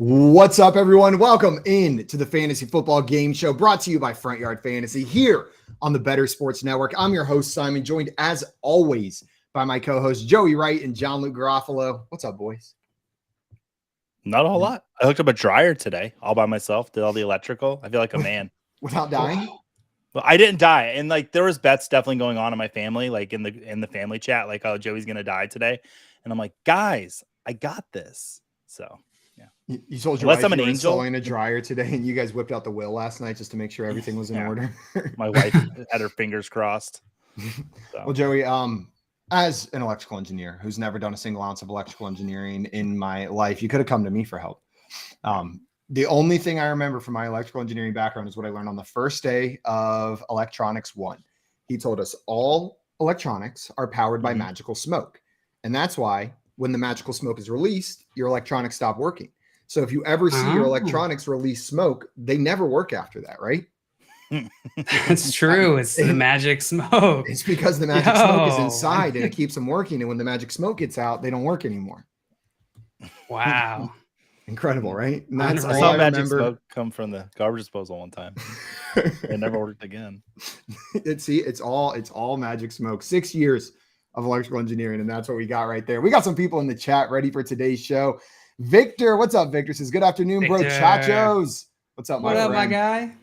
What's up, everyone? Welcome in to the Fantasy Football Game Show brought to you by Front Yard Fantasy here on the Better Sports Network. I'm your host, Simon, joined as always by my co-hosts, Joey Wright and John Luke Garofalo. What's up, boys? Not a whole lot. I hooked up a dryer today all by myself, did all the electrical. I feel like a man. Without dying? Well, I didn't die. And like there was bets definitely going on in my family, like in the family chat, like, oh, Joey's gonna die today. And I'm like, guys, I got this. So you told your wife you were installing a dryer today, and you guys whipped out the will last night just to make sure everything was in order. My wife had her fingers crossed. So. Well, Joey, as an electrical engineer who's never done a single ounce of electrical engineering in my life, you could have come to me for help. The only thing I remember from my electrical engineering background is what I learned on the first day of Electronics 1. He told us all electronics are powered by magical smoke. And that's why when the magical smoke is released, your electronics stop working. So if you ever see your electronics release smoke, they never work after that, right? That's true. It's the magic smoke. It's because the magic smoke is inside and it keeps them working. And when the magic smoke gets out, they don't work anymore. Wow. Incredible, right? And that's I saw magic smoke come from the garbage disposal one time. It never worked again. It's all magic smoke. 6 years of electrical engineering, and that's what we got right there. We got some people in the chat ready for today's show. Victor, what's up, Victor? Says, good afternoon, Victor. bro. Chachos. What's up, my friend? What up, my guy? And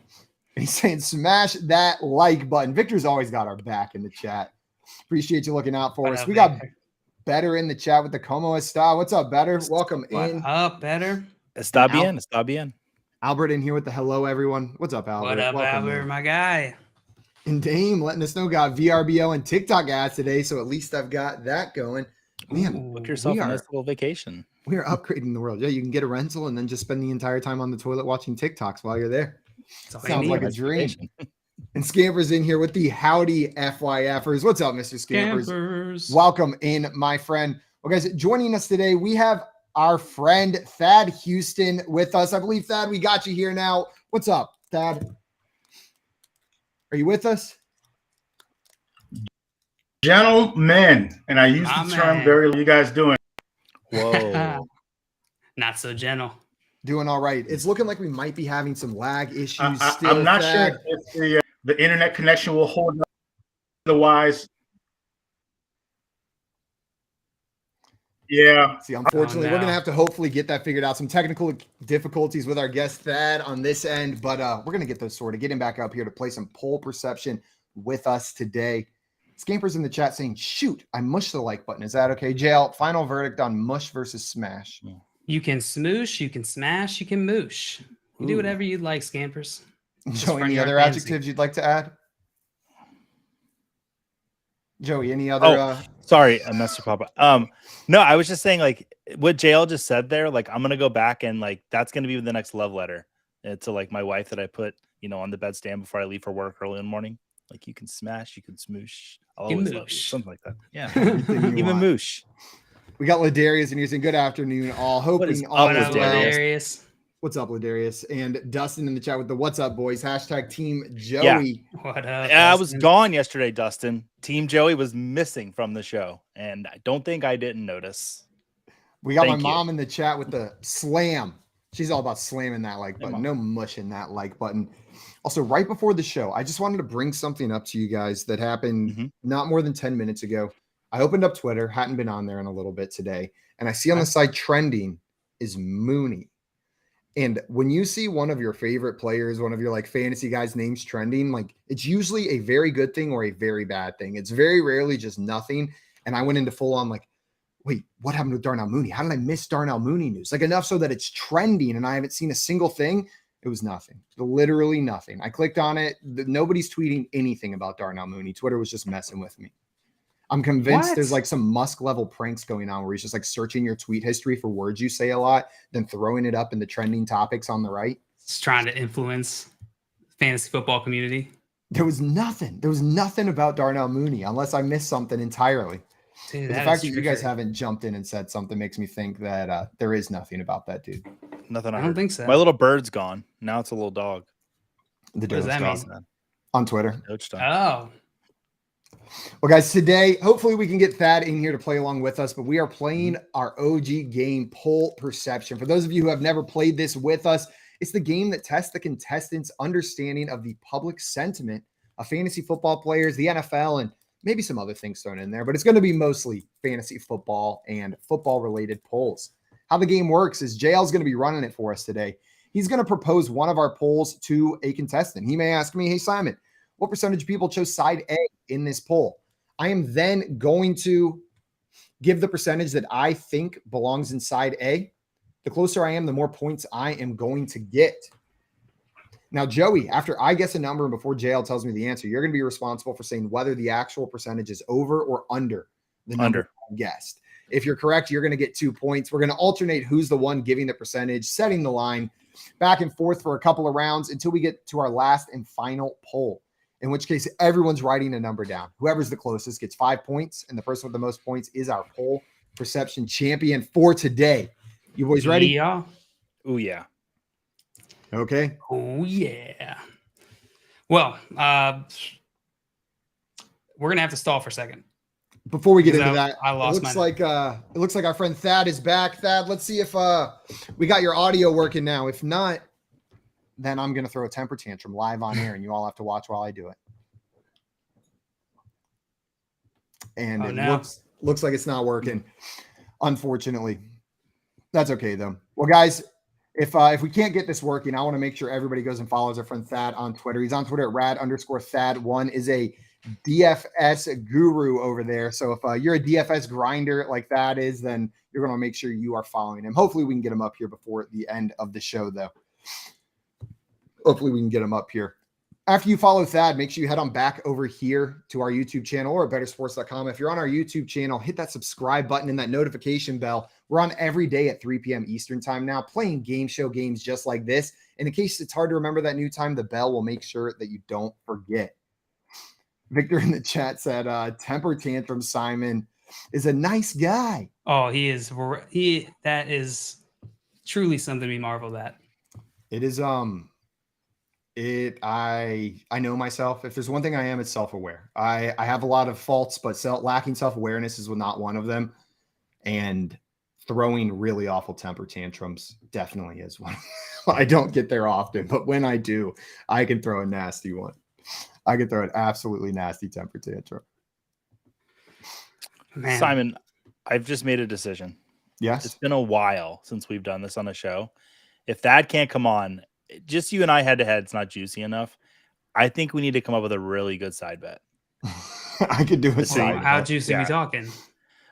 he's saying, smash that like button. Victor's always got our back in the chat. Appreciate you looking out for us. We got Better in the chat with the Como Está. What's up, Better? Welcome in. What up, Better? Está bien. Albert in here with the hello, everyone. What's up, Albert? What up, Welcome Albert, my guy? And Dame letting us know got VRBO and TikTok ads today, so at least I've got that going. Man, book yourself a nice little vacation. We are upgrading the world. Yeah, you can get a rental and then just spend the entire time on the toilet watching TikToks while you're there. Sounds like a dream. And Scamper's in here with the howdy FYFers. What's up, Mr. Scampers? Welcome in, my friend. Well, guys, joining us today, we have our friend Thad Houston with us. I believe, Thad, we got you here now. What's up, Thad? Are you with us? Gentlemen, and I use the term very, you guys doing? Whoa. Not so gentle. Doing all right. It's looking like we might be having some lag issues still. I'm not sure if the internet connection will hold up. Otherwise, yeah. See, unfortunately, we're going to have to hopefully get that figured out. Some technical difficulties with our guest Thad on this end, but we're going to get those sorted. Get him back up here to play some poll perception with us today. Scamper's in the chat saying, shoot, I mushed the like button. Is that okay? JL, final verdict on mush versus smash. You can smoosh, you can smash, you can moosh. You do whatever you'd like, Scampers. Joey, any other adjectives you'd like to add? Joey, any other? Sorry, Mr. Papa. No, I was just saying, like what JL just said there. Like I'm gonna go back and like that's gonna be the next love letter to like my wife that I put on the bedstand before I leave for work early in the morning. Like you can smash, you can smoosh. I'll always love you. Something like that. Yeah, even moosh. We got Ladarius in here saying, good afternoon, all. Hoping all is well. Ladarius? What's up, Ladarius? And Dustin in the chat with the what's up, boys. Hashtag Team Joey. Yeah. What up? I was gone yesterday, Dustin. Team Joey was missing from the show, and I don't think I didn't notice. We got my mom in the chat with the slam. She's all about slamming that like button. No mushing that like button. Also, right before the show, I just wanted to bring something up to you guys that happened not more than 10 minutes ago. I opened up Twitter, hadn't been on there in a little bit today, and I see on the side trending is Mooney. And when you see one of your favorite players, one of your like fantasy guys' names trending, like it's usually a very good thing or a very bad thing. It's very rarely just nothing. And I went into full on like, wait, what happened with Darnell Mooney? How did I miss Darnell Mooney news? Like enough so that it's trending and I haven't seen a single thing. It was nothing, literally nothing. I clicked on it. Nobody's tweeting anything about Darnell Mooney. Twitter was just messing with me. I'm convinced there's like some Musk level pranks going on where he's just like searching your tweet history for words you say a lot, then throwing it up in the trending topics on the right. Just trying to influence fantasy football community. There was nothing. There was nothing about Darnell Mooney unless I missed something entirely. Dude, the fact that you guys haven't jumped in and said something makes me think that there is nothing about that dude. Nothing. I don't think so. My little bird's gone. Now it's a little dog. The what does that mean? On Twitter. Oh. Well, guys, today, hopefully we can get Thad in here to play along with us, but we are playing our OG game, Poll Perception. For those of you who have never played this with us, it's the game that tests the contestants' understanding of the public sentiment of fantasy football players, the NFL, and maybe some other things thrown in there, but it's going to be mostly fantasy football and football-related polls. How the game works is JL's going to be running it for us today. He's going to propose one of our polls to a contestant. He may ask me, hey, Simon, what percentage of people chose side A in this poll? I am then going to give the percentage that I think belongs in side A. The closer I am, the more points I am going to get. Now, Joey, after I guess a number and before JL tells me the answer, you're going to be responsible for saying whether the actual percentage is over or under the number I guessed. If you're correct, you're going to get 2 points. We're going to alternate who's the one giving the percentage, setting the line back and forth for a couple of rounds until we get to our last and final poll, in which case everyone's writing a number down. Whoever's the closest gets 5 points, and the person with the most points is our poll perception champion for today. You boys ready? Yeah. Oh, yeah. Okay. Oh, yeah. Well, we're going to have to stall for a second. Before we get into that, I lost it looks like our friend Thad is back. Thad, let's see if we got your audio working now. If not, then I'm going to throw a temper tantrum live on air, and you all have to watch while I do it. And looks like it's not working, unfortunately. That's okay, though. Well, guys, if we can't get this working, I want to make sure everybody goes and follows our friend Thad on Twitter. He's on Twitter at @rad_Thad1, is a DFS guru over there. So if you're a DFS grinder like that is, then you're going to make sure you are following him. Hopefully we can get him up here before the end of the show, though. Hopefully we can get him up here. After you follow Thad, make sure you head on back over here to our YouTube channel or bettersports.com. If you're on our YouTube channel, hit that subscribe button and that notification bell. We're on every day at 3 p.m. Eastern time now, playing game show games just like this. And in case it's hard to remember that new time, the bell will make sure that you don't forget. Victor in the chat said, temper tantrum Simon is a nice guy. Oh, he is. That is truly something to be marveled at. It is, I know myself. If there's one thing I am, it's self-aware. I have a lot of faults, but lacking self-awareness is not one of them. And throwing really awful temper tantrums definitely is one. I don't get there often, but when I do, I can throw a nasty one. I can throw an absolutely nasty temper tantrum. Man. Simon, I've just made a decision. Yes. It's been a while since we've done this on a show. If Thad can't come on, just you and I head to head, it's not juicy enough. I think we need to come up with a really good side bet. I could do a side bet. How juicy are we talking?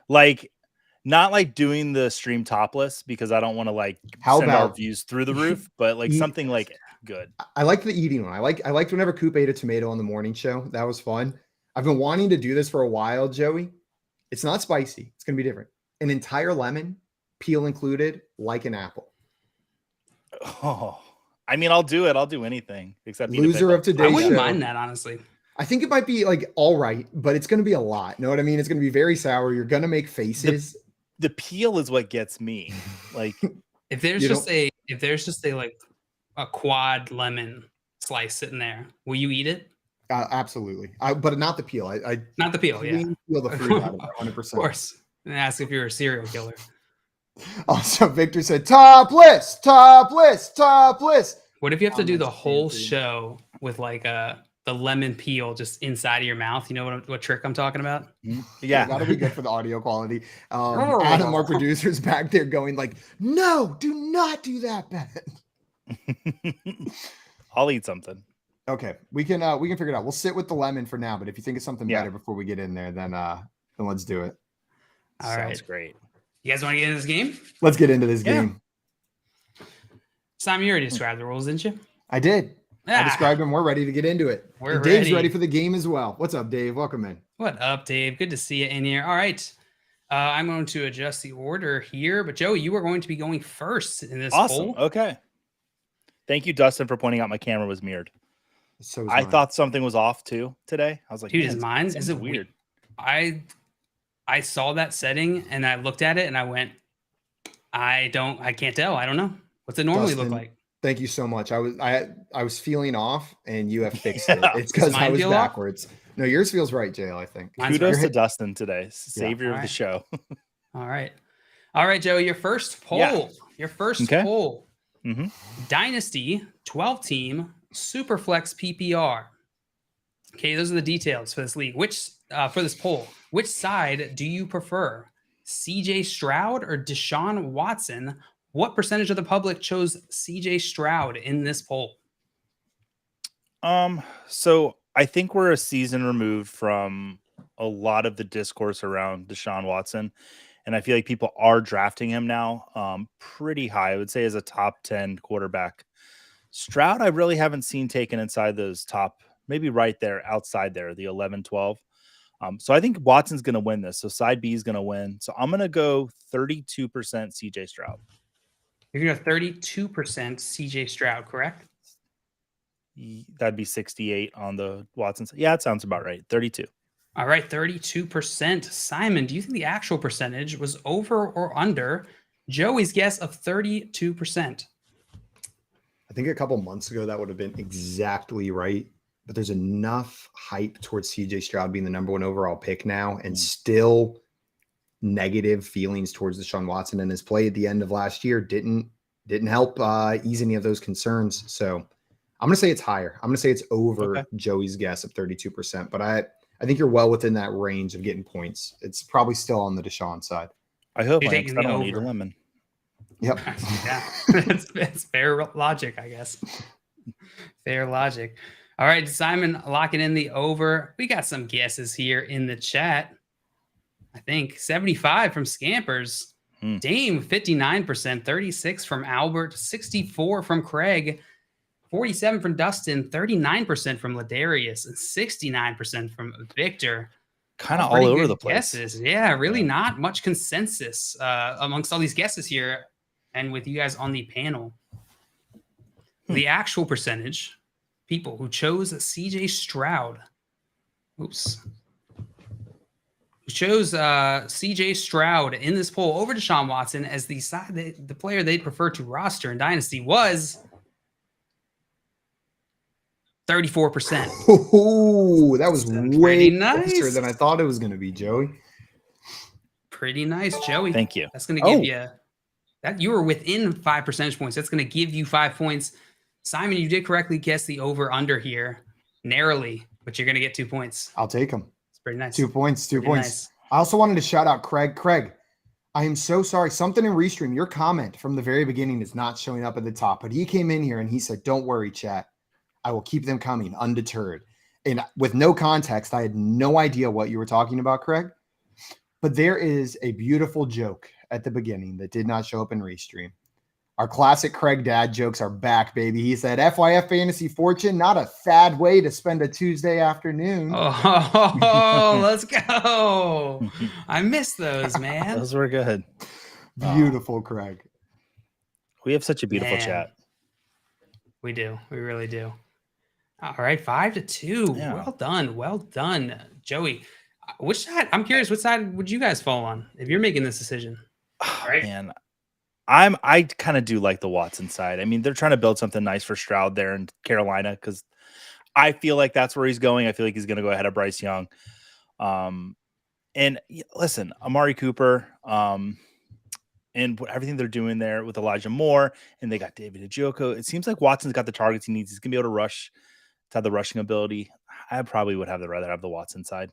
Like, not like doing the stream topless because I don't want to like send our views through the roof, but like something like good. I like the eating one. I liked whenever Coop ate a tomato on the morning show. That was fun. I've been wanting to do this for a while, Joey. It's not spicy. It's going to be different. An entire lemon, peel included, like an apple. Oh, I mean, I'll do it. I'll do anything except loser of today's show. I wouldn't mind that, honestly. I think it might be like all right, but it's going to be a lot. Know what I mean? It's going to be very sour. You're going to make faces. The peel is what gets me. Like if there's just a like a quad lemon slice sitting there, will you eat it? Absolutely. But not the peel. I not the peel. Yeah. Peel the fruit out of it 100%. Of course. And ask if you're a serial killer. Also, Victor said topless. What if you have to do the whole show with like the lemon peel just inside of your mouth? You know what trick I'm talking about? Yeah. That'll be good for the audio quality. Adam, our producer's back there going like, no, do not do that, Ben. I'll eat something. Okay. We can figure it out. We'll sit with the lemon for now, but if you think of something better before we get in there, then let's do it. Sounds great. You guys want to get into this game? Let's get into this game. Simon, you already described the rules, didn't you? I did. I described them. We're ready to get into it. Dave's ready for the game as well. What's up, Dave? Welcome in. What up, Dave? Good to see you in here. All right. I'm going to adjust the order here, but Joey, you are going to be going first in this Awesome. poll. Okay. Thank you, Dustin, for pointing out my camera was mirrored. So I thought something was off too today. I was like, dude, is mine? Is it weird? I saw that setting and I looked at it and I went, I can't tell. I don't know. What's it normally look like? Thank you so much. I was feeling off and you have fixed it. It's because I was backwards. No, yours feels right, JL, I think. Kudos to Dustin today, savior of the show. All right. All right, Joey, your first poll. Yeah. Your first poll. Mm-hmm. Dynasty, 12-team, Superflex PPR. Okay, those are the details for this league. For this poll, which side do you prefer? CJ Stroud or Deshaun Watson? What percentage of the public chose CJ Stroud in this poll? So I think we're a season removed from a lot of the discourse around Deshaun Watson. And I feel like people are drafting him now pretty high. I would say as a top 10 quarterback. Stroud, I really haven't seen taken inside those top, maybe right there, outside there, the 11, 12. So I think Watson's going to win this. So side B is going to win. So I'm going to go 32% CJ Stroud. You're going to go 32% CJ Stroud, correct? That'd be 68 on the Watson side. Yeah, it sounds about right. 32. All right, 32%. Simon, do you think the actual percentage was over or under Joey's guess of 32%? I think a couple months ago that would have been exactly right. But there's enough hype towards CJ Stroud being the number 1 overall pick now, and still negative feelings towards Deshaun Watson, and his play at the end of last year didn't help ease any of those concerns. So I'm going to say it's higher. I'm going to say it's over Joey's guess of 32%. But I think you're well within that range of getting points. It's probably still on the Deshaun side. I hope I don't need a lemon. Yep. Yeah, that's fair logic, I guess. Fair logic. All right, Simon, locking in the over. We got some guesses here in the chat. I think 75 from Scampers. Dame, 59%, 36 from Albert, 64 from Craig, 47 from Dustin, 39% from Ladarius, and 69% from Victor. Kind of all over the place. Guesses. Yeah, really not much consensus amongst all these guesses here and with you guys on the panel. The actual percentage, people who chose CJ Stroud. Who chose CJ Stroud in this poll over Deshaun Watson as the player they prefer to roster in Dynasty was 34%. Oh, that was way nicer closer than I thought it was going to be, Joey. Pretty nice, Joey. Thank you. That's going to give you that. You were within 5 percentage points. That's going to give you 5 points. Simon, you did correctly guess the over under here narrowly, but you're going to get 2 points. I'll take them. It's pretty nice. 2 points. 2 points. Nice. I also wanted to shout out Craig. Craig, I am so sorry. Something in Restream, your comment from the very beginning is not showing up at the top, but he came in here and he said, "Don't worry, chat. I will keep them coming undeterred." And with no context, I had no idea what you were talking about, Craig. But there is a beautiful joke at the beginning that did not show up in Restream. Our classic Craig dad jokes are back, baby. He said, "FYF Fantasy Fortune, not a fad way to spend a Tuesday afternoon." Oh, let's go. I miss those, man. Those were good. Beautiful, Craig. We have such a beautiful chat. We do. We really do. All right, 5-2. Yeah. Well done. Well done, Joey. Which side? I'm curious. What side would you guys fall on if you're making this decision? Oh, man, I kind of do like the Watson side. I mean, they're trying to build something nice for Stroud there in Carolina because I feel like that's where he's going. I feel like he's going to go ahead of Bryce Young. And listen, Amari Cooper, and everything they're doing there with Elijah Moore, and they got David Njoku. It seems like Watson's got the targets he needs. He's going to be able to rush, to have the rushing ability. I probably would rather have the Watson side.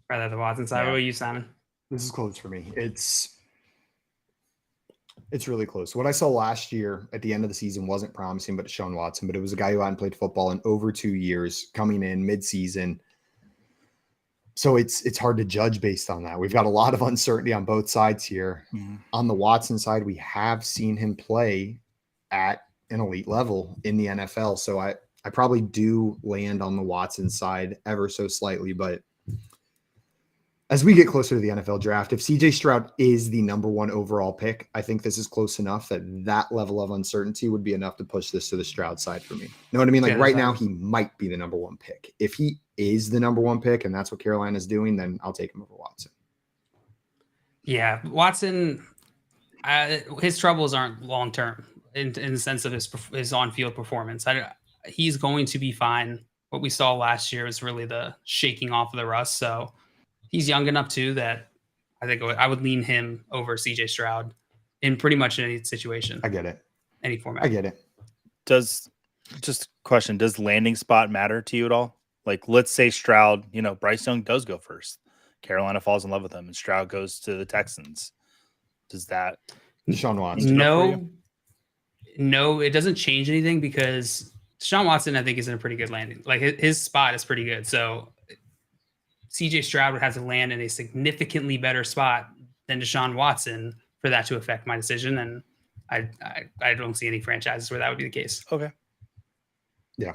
Rather the Watson side. What about you, Simon? This is close for me. It's really close. What I saw last year at the end of the season wasn't promising, but Deshaun Watson, but it was a guy who hadn't played football in over 2 years coming in mid-season. So it's hard to judge based on that. We've got a lot of uncertainty on both sides here. Mm-hmm. On the Watson side, we have seen him play at an elite level in the NFL. So I probably do land on the Watson side ever so slightly, but as we get closer to the NFL draft, if CJ Stroud is the number 1 overall pick, I think this is close enough that level of uncertainty would be enough to push this to the Stroud side for me. Know what I mean? Like right now, he might be the number 1 pick. If he is the number 1 pick and that's what Carolina's doing, then I'll take him over Watson. Yeah, Watson, his troubles aren't long-term in the sense of his on-field performance. He's going to be fine what we saw last year was really the shaking off of the rust. So he's young enough too that I think I would lean him over CJ Stroud in pretty much any situation. I get it. Any format. I get it. Does landing spot matter to you at all? Like, let's say Stroud, Bryce Young does go first. Carolina falls in love with him, and Stroud goes to the Texans. Does that Deshaun Watson? No, it doesn't change anything because Deshaun Watson, I think, is in a pretty good landing. Like his spot is pretty good. So CJ Stroud would have to land in a significantly better spot than Deshaun Watson for that to affect my decision. And I don't see any franchises where that would be the case. Okay. Yeah.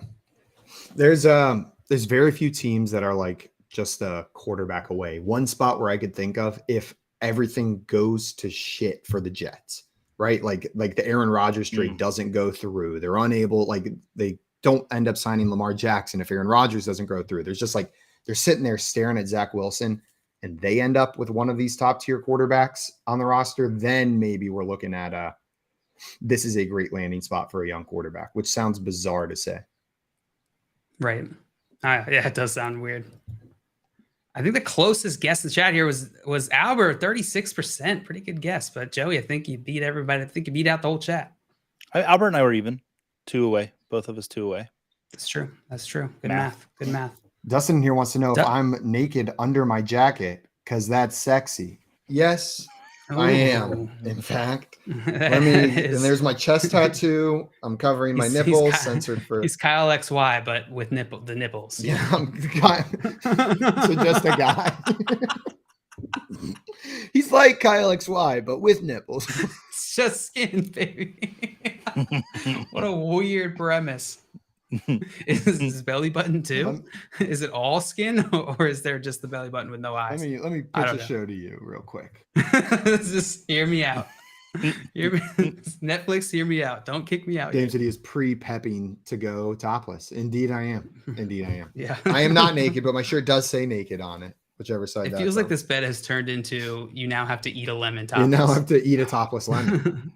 There's very few teams that are like just a quarterback away. One spot where I could think of if everything goes to shit for the Jets, right? Like the Aaron Rodgers trade doesn't go through. They're unable, like they don't end up signing Lamar Jackson if Aaron Rodgers doesn't go through. There's just like they're sitting there staring at Zach Wilson and they end up with one of these top tier quarterbacks on the roster. Then maybe we're looking at this is a great landing spot for a young quarterback, which sounds bizarre to say. Right. Yeah, it does sound weird. I think the closest guess in the chat here was Albert, 36%. Pretty good guess. But Joey, I think you beat everybody. I think you beat out the whole chat. Albert and I were even 2 away. Both of us 2 away. That's true. Good math. Good math. Dustin here wants to know if I'm naked under my jacket because that's sexy. Yes, I am. In fact, and there's my chest tattoo. I'm covering my nipples, censored for. He's Kyle XY, but with the nipples. Yeah, so just a guy. He's like Kyle XY, but with nipples. It's just skin, baby. What a weird premise. Is his belly button too? Is it all skin, or is there just the belly button with no eyes? Let me pitch a show to you real quick. Just hear me out. Netflix, hear me out. Don't kick me out. James said he is pre-pepping to go topless. Indeed, I am. Yeah. I am not naked, but my shirt does say naked on it. Whichever side. It feels like this bed has turned into you now have to eat a lemon topless. You now have to eat a topless lemon.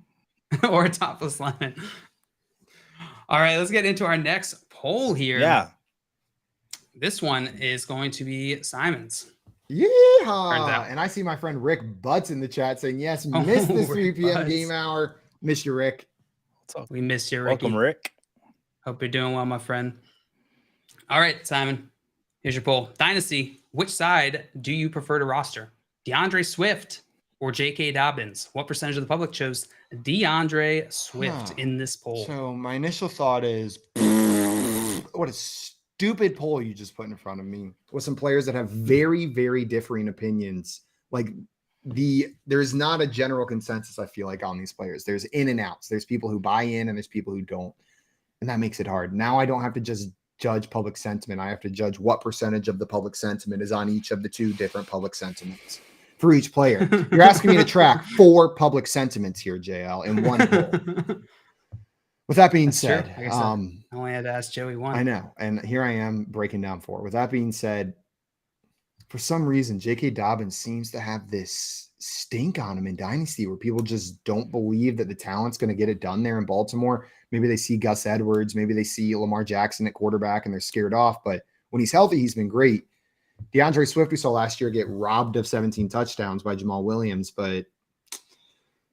Or a topless lemon. All right, let's get into our next poll here. Yeah. This one is going to be Simon's. Yeehaw! And I see my friend Rick Butts in the chat saying, yes, missed the 3 p.m. game hour. Missed you, Rick. We missed you, Ricky. Welcome, Rick. Hope you're doing well, my friend. All right, Simon, here's your poll. Dynasty, which side do you prefer to roster? DeAndre Swift or J.K. Dobbins? What percentage of the public chose DeAndre Swift in this poll? So my initial thought is, what a stupid poll you just put in front of me with some players that have very, very differing opinions. Like there's not a general consensus, I feel like, on these players. There's in and outs. There's people who buy in and there's people who don't. And that makes it hard. Now I don't have to just judge public sentiment. I have to judge what percentage of the public sentiment is on each of the 2 different public sentiments for each player. You're asking me to track 4 public sentiments here, JL, in one poll. With that being said, I only had to ask Joey one. I know. And here I am breaking down 4. With that being said, for some reason, J.K. Dobbins seems to have this stink on him in Dynasty where people just don't believe that the talent's going to get it done there in Baltimore. Maybe they see Gus Edwards. Maybe they see Lamar Jackson at quarterback and they're scared off. But when he's healthy, he's been great. DeAndre Swift, we saw last year get robbed of 17 touchdowns by Jamal Williams, but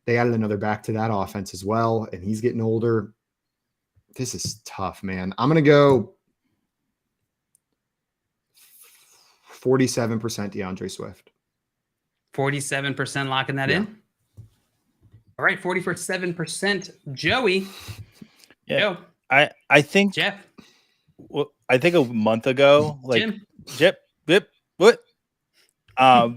they added another back to that offense as well, and he's getting older. This is tough, man. I'm going to go 47% DeAndre Swift. 47% locking that in? All right, 47% Joey. Yeah. Joe. I think Jeff. Well, I think a month ago, like Jim. What?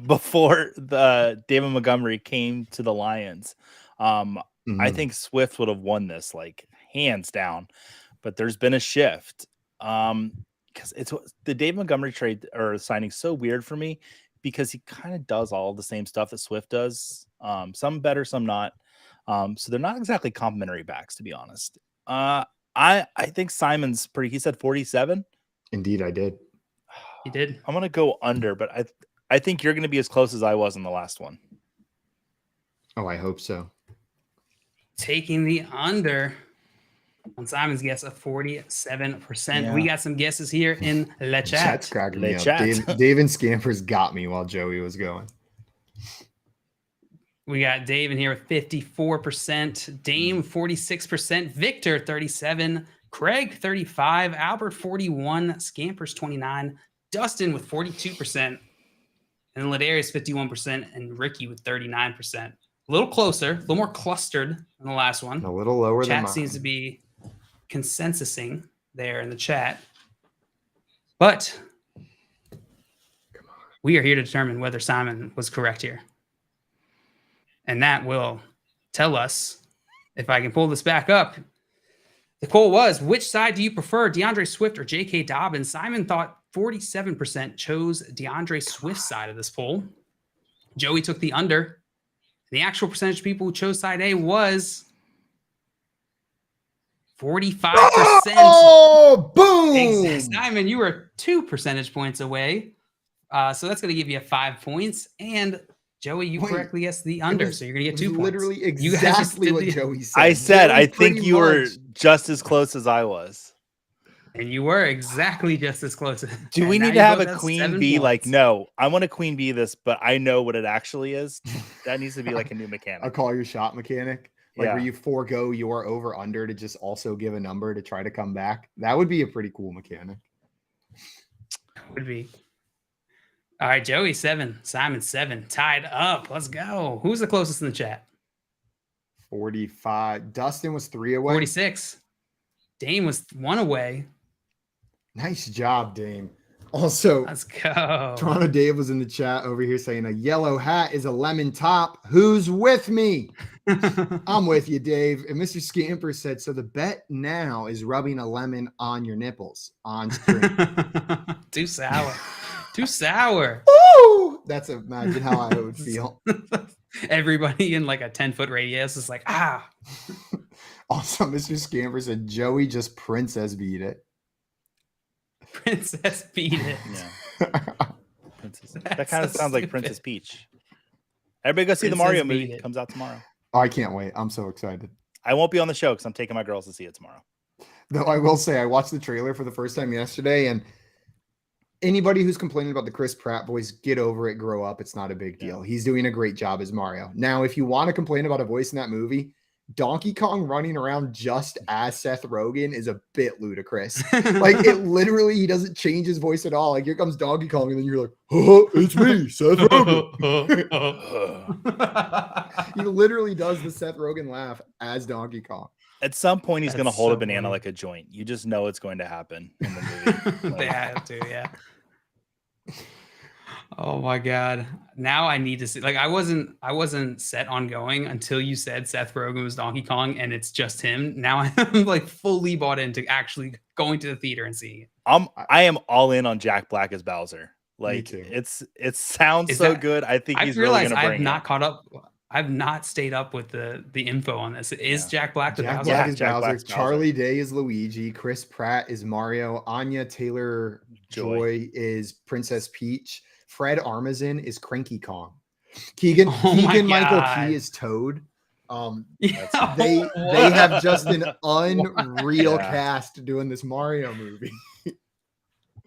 Before the David Montgomery came to the Lions, I think Swift would have won this like hands down. But there's been a shift because it's the David Montgomery trade or signing so weird for me because he kind of does all the same stuff that Swift does. Some better, some not. So they're not exactly complimentary backs, to be honest. I think Simon's pretty. He said 47. Indeed, I did. He did. I'm gonna go under, but I think you're gonna be as close as I was in the last one. Oh, I hope so. Taking the under. On Simon's guess of 47%. Yeah. We got some guesses here in the Chat's chat. cracking Le me up. chat. Dave and Scampers got me while Joey was going. We got Dave in here with 54%, Dame 46%, Victor 37%, Craig 35%, Albert 41%, Scampers 29%, Dustin with 42%, and Ladarius 51%, and Ricky with 39%. A little closer, a little more clustered than the last one. A little lower than Chat mine. seems to be consensusing there in the chat. But we are here to determine whether Simon was correct here. And that will tell us, if I can pull this back up. The poll was, which side do you prefer, DeAndre Swift or J.K. Dobbins? Simon thought 47% chose DeAndre Swift's side of this poll. Joey took the under. The actual percentage of people who chose side A was 45%. Oh, boom! Simon, you were 2 percentage points away. So that's going to give you 5 points. And Joey, you correctly guessed the under, so you're going to get 2 points. Literally exactly what Joey said. I said, Joey I think you were just as close as I was. And you were exactly just as close. Do we need to have a queen bee? Like, no, I want to queen bee this, but I know what it actually is. That needs to be like a new mechanic. I'll call your shot mechanic. Like Yeah. where you forego your over under to just also give a number to try to come back. That would be a pretty cool mechanic. Would be. All right, Joey 7, Simon 7, tied up. Let's go. Who's the closest in the chat? 45. Dustin was 3 away. 46. Dame was 1 away. Nice job, Dame. Also, Let's go. Toronto Dave was in the chat over here saying a yellow hat is a lemon top. Who's with me? I'm with you, Dave. And Mr. Scamper said, so the bet now is rubbing a lemon on your nipples on screen. Too sour. Too sour. Ooh! That's imagine how I would feel. Everybody in like a 10-foot radius is like, ah. Also, Mr. Scamper said Joey just princess beat it. Princess beat it. Yeah. Princess. That kind of sounds like Princess Peach. Everybody go see the Mario movie. It comes out tomorrow. Oh, I can't wait. I'm so excited. I won't be on the show because I'm taking my girls to see it tomorrow. Though I will say I watched the trailer for the first time yesterday, and anybody who's complaining about the Chris Pratt voice, get over it, grow up. It's not a big deal. He's doing a great job as Mario. Now, if you want to complain about a voice in that movie, Donkey Kong running around just as Seth Rogen is a bit ludicrous. Like, it literally, he doesn't change his voice at all. Like, here comes Donkey Kong, and then you're like, oh, it's me, Seth Rogen. He literally does the Seth Rogen laugh as Donkey Kong. At some point, he's going to That's hold so a banana funny. like a joint. You just know it's going to happen in the movie. They have to, yeah. Oh my god! Now I need to see. Like I wasn't set on going until you said Seth Rogen was Donkey Kong, and it's just him. Now I'm like fully bought into actually going to the theater and seeing it. I am all in on Jack Black as Bowser. Like too. it sounds so good. I think he's really going to bring I've not caught up. I've not stayed up with the info on this. Is Jack Black the Jack Bowser? Black is Jack Bowser. Black's Bowser. Charlie Day is Luigi. Chris Pratt is Mario. Anya Taylor-Joy is Princess Peach. Fred Armisen is Cranky Kong. Keegan Michael Key is Toad. They have just an unreal cast doing this Mario movie.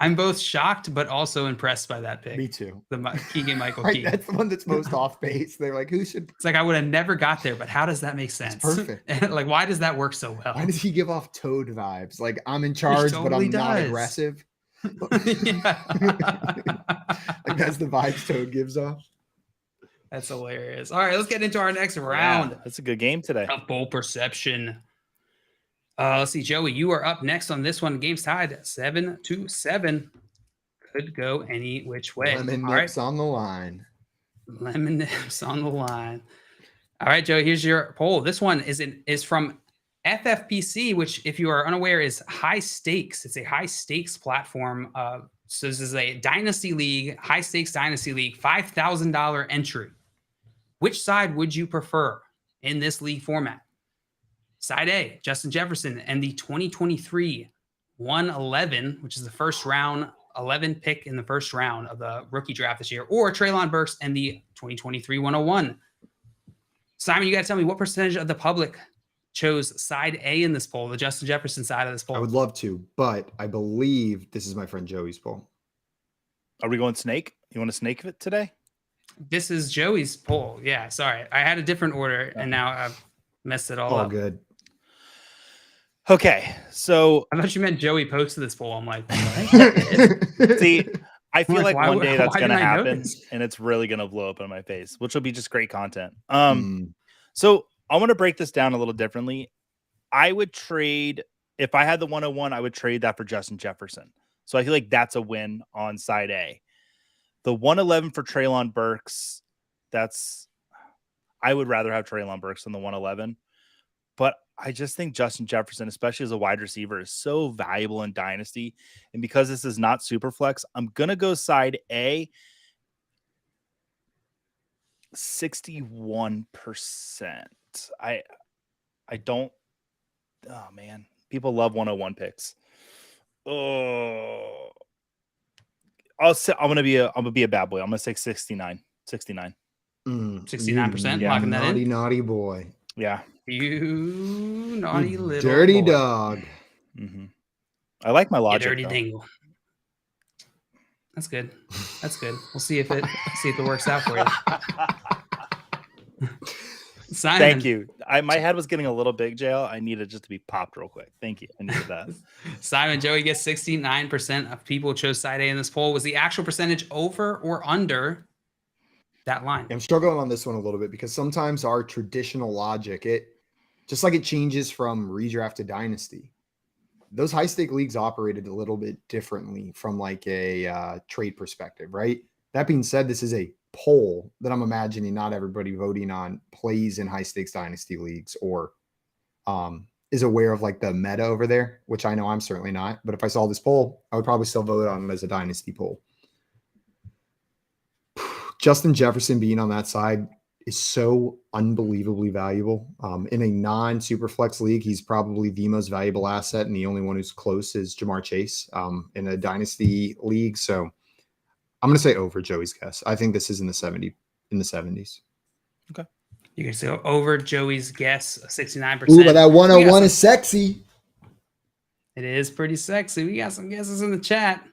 I'm both shocked but also impressed by that pick. Me too. The Keegan Michael Right, Key. that's the one that's most off base. They're like, who should? It's like I would have never got there, but how does that make sense? It's perfect. Like, why does that work so well? Why does he give off Toad vibes? Like, I'm in charge, but I'm not aggressive. Like that's the vibes Toad gives off. That's hilarious. All right, let's get into our next round. Yeah, that's a good game today. Of bowl perception. Let's see, Joey, you are up next on this one. Game's tied 7-7. Could go any which way. Lemon All nips right. on the line. Lemon nips on the line. All right, Joey, here's your poll. This one is from FFPC, which, if you are unaware, is high stakes. It's a high stakes platform. So this is a dynasty league, high stakes dynasty league, $5,000 entry. Which side would you prefer in this league format? Side A, Justin Jefferson and the 2023 111, which is the first round, 11 pick in the first round of the rookie draft this year, or Treylon Burks and the 2023 101. Simon, you got to tell me what percentage of the public chose side A in this poll, the Justin Jefferson side of this poll? I would love to, but I believe this is my friend Joey's poll. Are we going snake? You want to snake it today? This is Joey's poll. Yeah, sorry. I had a different order, and now I've messed it all up. Good. Okay, so I thought you meant Joey posted this poll. I'm like, what? See, I feel like one day that's why going to didn't I know happen, this? and it's really going to blow up in my face, which will be just great content. So I want to break this down a little differently. I would trade, if I had the 101, I would trade that for Justin Jefferson. So I feel like that's a win on side A. The 111 for Treylon Burks, I would rather have Treylon Burks than the 111. But I just think Justin Jefferson, especially as a wide receiver, is so valuable in Dynasty. And because this is not super flex, I'm going to go side A, 61%. I don't, oh man, people love 101 picks. Oh, I'm gonna be a bad boy. I'm gonna say 69. 69%. Yeah, Locking that in. naughty boy. Yeah. You naughty little dirty boy. dog. Mm-hmm. I like my logic. Dirty dingle. That's good. That's good. We'll see if it works out for you. Simon. Thank you. My head was getting a little big, Jail. I needed just to be popped real quick. Thank you. I needed that. Simon, Joey gets 69% of people chose side A in this poll. Was the actual percentage over or under that line? I'm struggling on this one a little bit because sometimes our traditional logic, just like it changes from redraft to dynasty. Those high stake leagues operated a little bit differently from like a trade perspective, right? That being said, this is a poll that I'm imagining not everybody voting on plays in high stakes dynasty leagues or is aware of like the meta over there, which I know I'm certainly not. But if I saw this poll, I would probably still vote on it as a dynasty poll. Justin Jefferson being on that side is so unbelievably valuable. In a non-super flex league, he's probably the most valuable asset, and the only one who's close is Jamar Chase in a dynasty league. So I'm going to say over Joey's guess. I think this is in the 70s. Okay. You can say over Joey's guess, 69%. Ooh, but that 101 is sexy. It is pretty sexy. We got some guesses in the chat.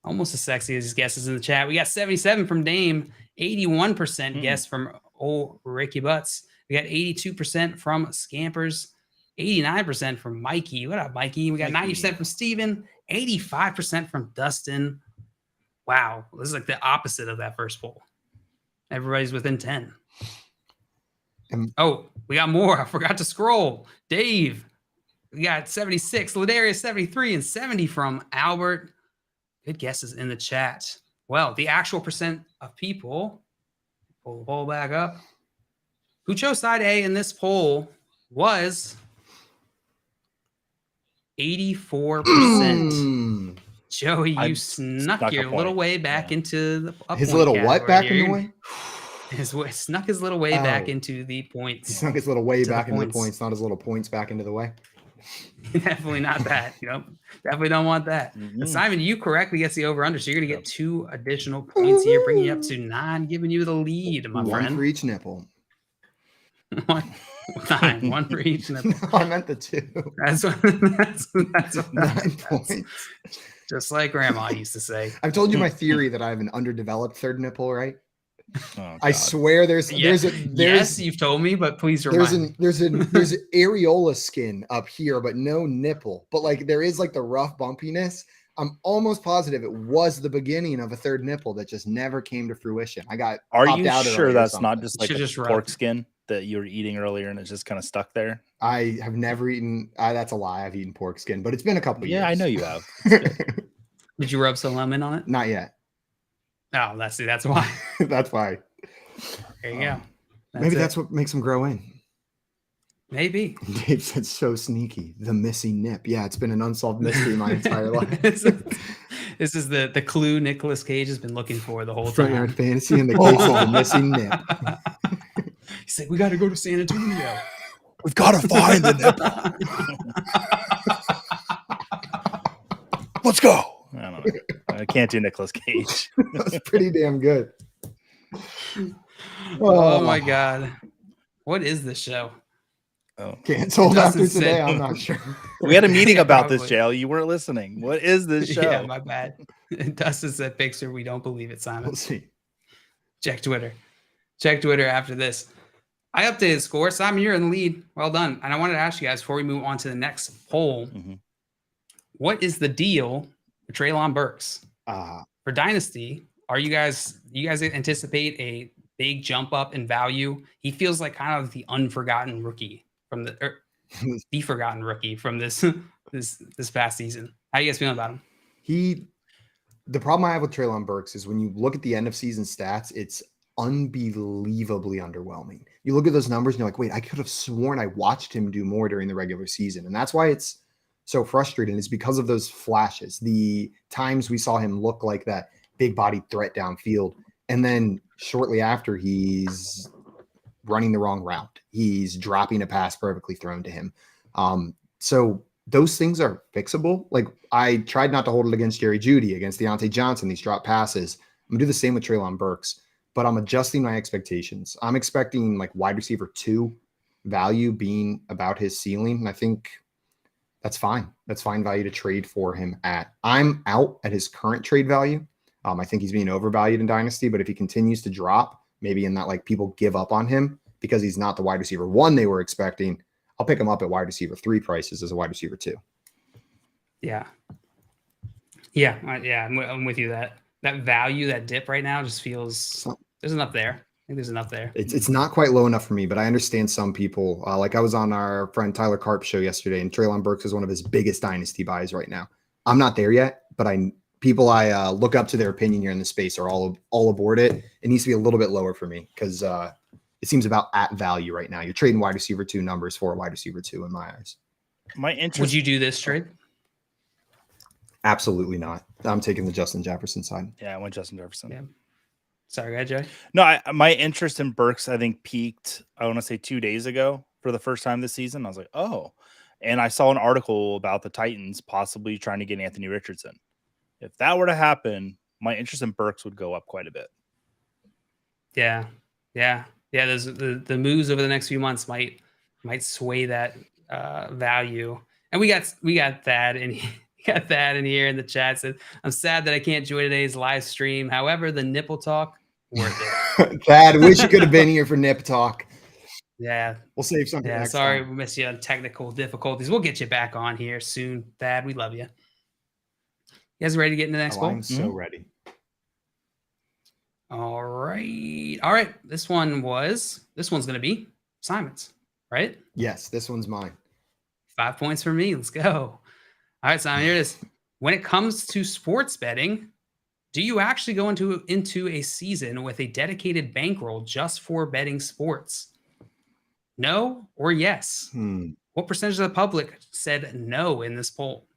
Almost as sexy as his guesses in the chat. We got 77 from Dame, 81% guess from old Ricky Butts. We got 82% from Scampers, 89% from Mikey. What up, Mikey? We got 90% from Steven, 85% from Dustin. Wow, this is like the opposite of that first poll. Everybody's within 10. Oh, we got more. I forgot to scroll. Dave, we got 76. Ladarius, 73, and 70 from Albert. Good guesses in the chat. Well, the actual percent of people, pull the poll back up, who chose side A in this poll was 84%. Joey, you snuck your little way back into the his little what back in the way? Snuck his little way back into the points. He snuck his little way back into the points, not his little points back into the way. Definitely not that. Definitely don't want that. But Simon, you correctly guess the over-under, so you're going to get 2 additional points here, bringing you up to 9, giving you the lead, my friend. One for each nipple. One for each nipple. No, I meant the 2. That's 9 points. Just like Grandma used to say. I've told you my theory that I have an underdeveloped third nipple, right? Oh, I swear there's yes, you've told me, but please remind me. There's areola skin up here, but no nipple. But like there is like the rough bumpiness. I'm almost positive it was the beginning of a third nipple that just never came to fruition. I got. Are you sure that's not just like just pork skin that you were eating earlier and it's just kind of stuck there? I have never eaten. That's a lie. I've eaten pork skin, but it's been a couple of years. Yeah, I know you have. Did you rub some lemon on it? Not yet. Oh, that's why. That's why. There you go. Maybe that's what makes them grow in. Maybe. Dave said so sneaky. The missing nip. Yeah, it's been an unsolved mystery my entire life. This is the clue Nicolas Cage has been looking for the whole Front time. Yard Fantasy in the case of the missing nip. He's like, we got to go to San Antonio. We've got to find the nipple. Let's go. I don't know. I can't do Nicolas Cage. That was pretty damn good. Oh my God. What is this show? Canceled after today. I'm not sure. We had a meeting about Probably. this, Jail. You weren't listening. What is this show? Yeah, my bad. Dustin said picture. We don't believe it, Simon. We'll see. Check Twitter. Check Twitter after this. I updated score. Simon, you're in the lead. Well done. And I wanted to ask you guys before we move on to the next poll, what is the deal with Treylon Burks? For Dynasty, are you guys anticipate a big jump up in value? He feels like kind of the unforgotten rookie from the forgotten rookie from this past season. How you guys feeling about him? The problem I have with Treylon Burks is when you look at the end of season stats, it's unbelievably underwhelming. You look at those numbers and you're like, wait, I could have sworn I watched him do more during the regular season. And that's why it's so frustrating. It's because of those flashes, the times we saw him look like that big body threat downfield. And then shortly after, he's running the wrong route. He's dropping a pass perfectly thrown to him. So those things are fixable. Like I tried not to hold it against Jerry Jeudy, against Deontay Johnson, these drop passes. I'm gonna do the same with Treylon Burks, but I'm adjusting my expectations. I'm expecting like wide receiver 2 value being about his ceiling. And I think that's fine. That's fine value to trade for him at. I'm out at his current trade value. I think he's being overvalued in Dynasty, but if he continues to drop, maybe in that like people give up on him because he's not the wide receiver 1 they were expecting, I'll pick him up at wide receiver 3 prices as a wide receiver 2. Yeah. I'm with you. That value, that dip right now just feels there's enough there. I think there's enough there. It's not quite low enough for me, but I understand some people. Like I was on our friend Tyler Karp's show yesterday, and Treylon Burks is one of his biggest dynasty buys right now. I'm not there yet, but people I look up to their opinion here in the space are all aboard it. It needs to be a little bit lower for me because it seems about at value right now. You're trading wide receiver 2 numbers for a wide receiver 2 in my eyes. Would you do this trade? Absolutely not. I'm taking the Justin Jefferson side. Yeah, I went Justin Jefferson. Yeah. Sorry, go ahead, Jay. No, my interest in Burks, I think, peaked, I want to say 2 days ago for the first time this season. I was like, oh. And I saw an article about the Titans possibly trying to get Anthony Richardson. If that were to happen, my interest in Burks would go up quite a bit. Yeah. There's the moves over the next few months might sway that value. And we got Thad in here in the chat. Said, I'm sad that I can't join today's live stream. However, the nipple talk worth it. Thad, wish you could have been here for nip talk. Yeah, we'll save something. Yeah, next sorry time. We missed you on technical difficulties. We'll get you back on here soon, Thad. We love you. You guys ready to get into the next poll? I'm so ready. All right. This one's going to be Simon's, right? Yes, this one's mine. 5 points for me. Let's go. All right, Simon, here it is. When it comes to sports betting, do you actually go into a season with a dedicated bankroll just for betting sports? No or yes? What percentage of the public said no in this poll?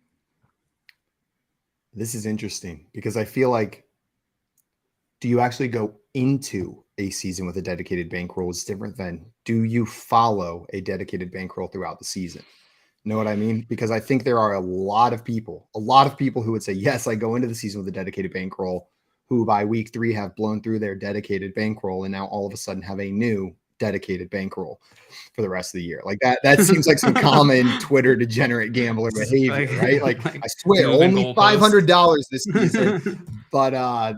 This is interesting because I feel like, do you actually go into a season with a dedicated bankroll? It's different than, do you follow a dedicated bankroll throughout the season? Know what I mean? Because I think there are a lot of people who would say, yes, I go into the season with a dedicated bankroll, who by week 3 have blown through their dedicated bankroll and now all of a sudden have a new dedicated bankroll for the rest of the year. Like that seems like some common Twitter degenerate gambler behavior, right? Like I swear only $500 this season, but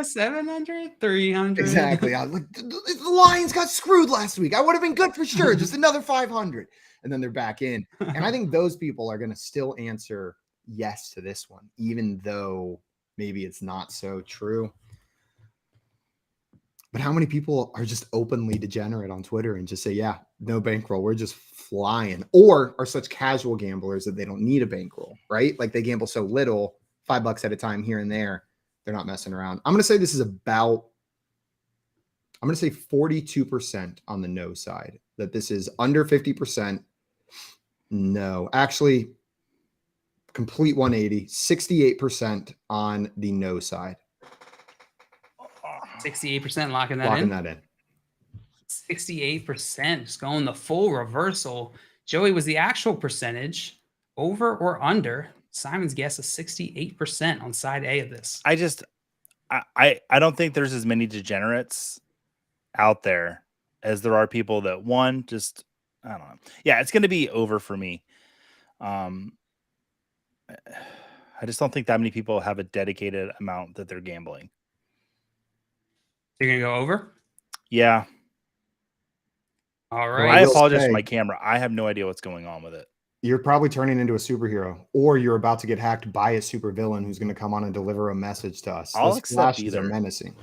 700, 300. Exactly. I was like, the Lions got screwed last week. I would have been good for sure. Just another 500. And then they're back in. And I think those people are going to still answer yes to this one, even though maybe it's not so true. But how many people are just openly degenerate on Twitter and just say, yeah, no bankroll, we're just flying, or are such casual gamblers that they don't need a bankroll, right? Like they gamble so little, $5 at a time here and there, they're not messing around. I'm going to say this is about, I'm going to say 42% on the no side, that this is under 50%. No, actually, complete 180, 68% on the no side. 68% locking that in. 68%, just going the full reversal. Joey, was the actual percentage over or under? Simon's guess is 68% on side A of this. I don't think there's as many degenerates out there as there are people that, one, just I don't know. Yeah, it's going to be over for me. I just don't think that many people have a dedicated amount that they're gambling. You're going to go over? Yeah. All right. I apologize for my camera. I have no idea what's going on with it. You're probably turning into a superhero, or you're about to get hacked by a supervillain who's going to come on and deliver a message to us. I'll Those accept flashes either. are menacing.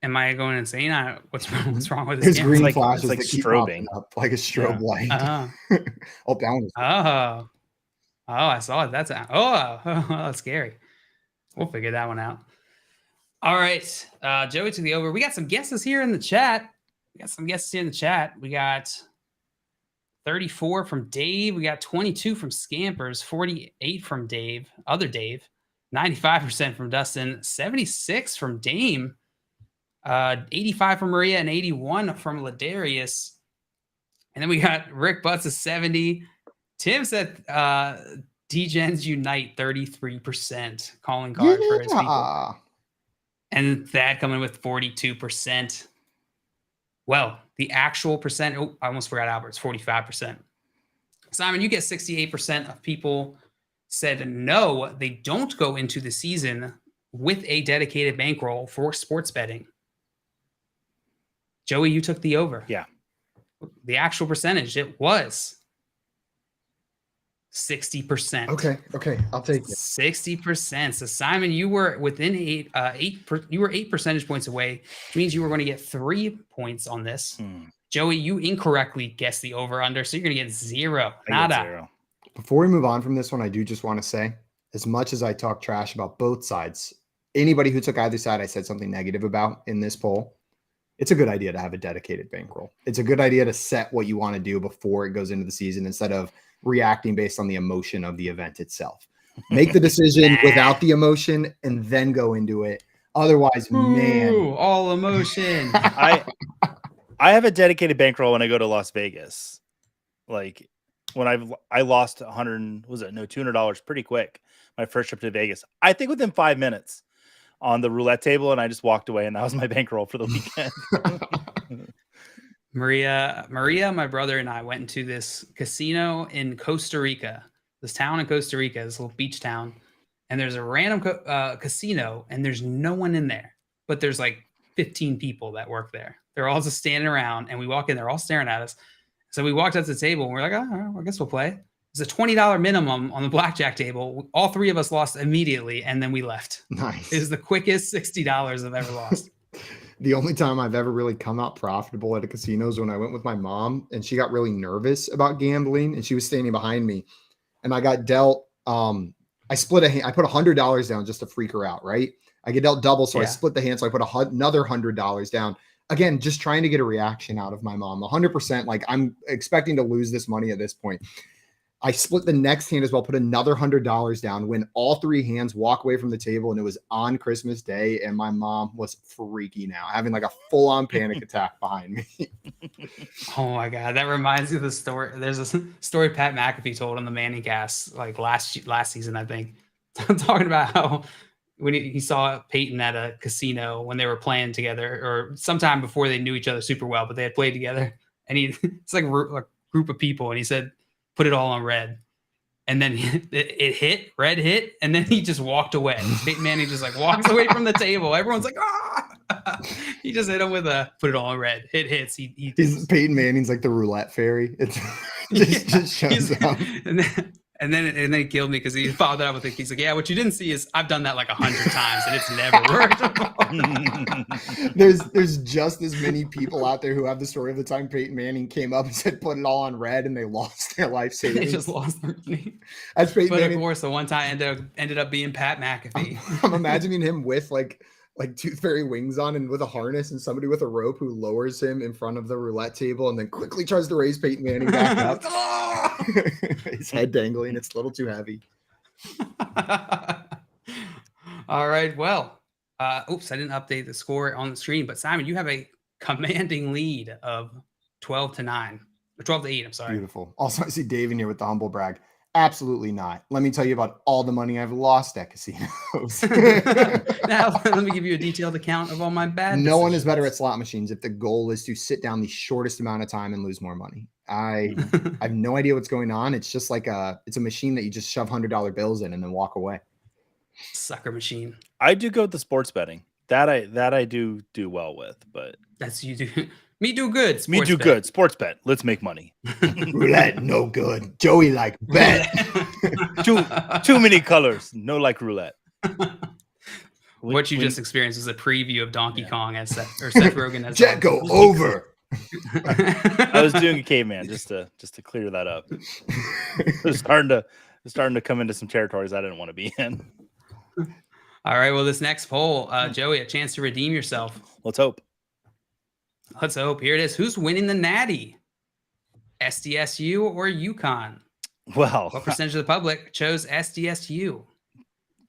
Am I going insane? What's wrong with His this green camera? flashes like that keep strobing popping up like a strobe light. Oh, that one was I saw it. That's that's scary. We'll figure that one out. All right. Joey to the over. We got some guesses here in the chat. We got 34 from Dave. We got 22 from Scampers, 48 from Dave, 95% from Dustin, 76 from Dame, 85 from Maria, and 81 from Ladarius. And then we got Rick Butts is 70. Tim said D-Gens Unite 33% calling card for his people. And Thad coming with 42%. Well, the actual percent, I almost forgot Albert's 45%. Simon, you get 68% of people said no, they don't go into the season with a dedicated bankroll for sports betting. Joey, you took the over. Yeah. The actual percentage, it was 60%. Okay, I'll take it. 60%. So Simon, you were within you were 8 percentage points away, which means you were going to get 3 points on this. Joey, you incorrectly guessed the over under, so you're going to get 0. Nada. Zero. Before we move on from this one, I do just want to say, as much as I talk trash about both sides, anybody who took either side I said something negative about in this poll, it's a good idea to have a dedicated bankroll. It's a good idea to set what you want to do before it goes into the season instead of reacting based on the emotion of the event itself. Make the decision without the emotion and then go into it. Otherwise, all emotion. I have a dedicated bankroll when I go to Las Vegas. Like when I lost $200 pretty quick. My first trip to Vegas. I think within 5 minutes on the roulette table, and I just walked away, and that was my bankroll for the weekend. Maria, my brother, and I went into this casino in Costa Rica. This town in Costa Rica, this little beach town, and there's a random casino, and there's no one in there, but there's like 15 people that work there. They're all just standing around, and we walk in, they're all staring at us. So we walked up to the table, and we're like, I guess we'll play. It's a $20 minimum on the blackjack table. All 3 of us lost immediately, and then we left. Nice. It was the quickest $60 I've ever lost. The only time I've ever really come out profitable at a casino is when I went with my mom, and she got really nervous about gambling, and she was standing behind me, and I got dealt. I split a hand. I put $100 down just to freak her out. Right. I get dealt double. So I split the hand. So I put another $100 down. Again, just trying to get a reaction out of my mom. 100%. Like, I'm expecting to lose this money at this point. I split the next hand as well, put another $100 down, win all 3 hands, walk away from the table, and it was on Christmas Day, and my mom was freaking out, having like a full-on panic attack behind me. Oh my God, that reminds me of the story. There's a story Pat McAfee told on the Manning Cast like last season, I think, talking about how when he saw Peyton at a casino when they were playing together, or sometime before they knew each other super well, but they had played together, and it's like a group of people, and he said, put it all on red. And then it hit, red hit, and then he just walked away. Peyton Manning just like walks away from the table. Everyone's like, ah! He just hit him with a put it all on red. It hits. He's Peyton Manning's like the roulette fairy. It's just shows up. And then he killed me because he followed that up with it. He's like, yeah, what you didn't see is I've done that like 100 times and it's never worked. There's just as many people out there who have the story of the time Peyton Manning came up and said, put it all on red, and they lost their life savings. They just lost their money. That's Peyton But Manning. Of course, the one time ended up being Pat McAfee. I'm imagining him with like tooth fairy wings on and with a harness and somebody with a rope who lowers him in front of the roulette table and then quickly tries to raise Peyton Manning back up. His head dangling. It's a little too heavy. All right. Well, oops, I didn't update the score on the screen, but Simon, you have a commanding lead of 12-9, or 12-8. I'm sorry. Beautiful. Also, I see Dave in here with the humble brag. Absolutely not. Let me tell you about all the money I've lost at casinos. Now, let me give you a detailed account of all my bad No one is better at slot machines if the goal is to sit down the shortest amount of time and lose more money. I have no idea what's going on. It's just like it's a machine that you just shove $100 bills in and then walk away. Sucker machine. I do go with the sports betting. That I do well with, but that's you do. Me do good. Me do good. Sports bet. Let's make money. Roulette, no good. Joey like bet. too many colors. No like roulette. What you just experienced was a preview of Donkey Kong as Seth Rogen as Jet go over. I was doing a caveman just to clear that up. It's starting to come into some territories I didn't want to be in. All right. Well, this next poll, Joey, a chance to redeem yourself. Let's hope. Let's hope. Here it is. Who's winning the Natty? SDSU or UConn? Well, what percentage of the public chose SDSU?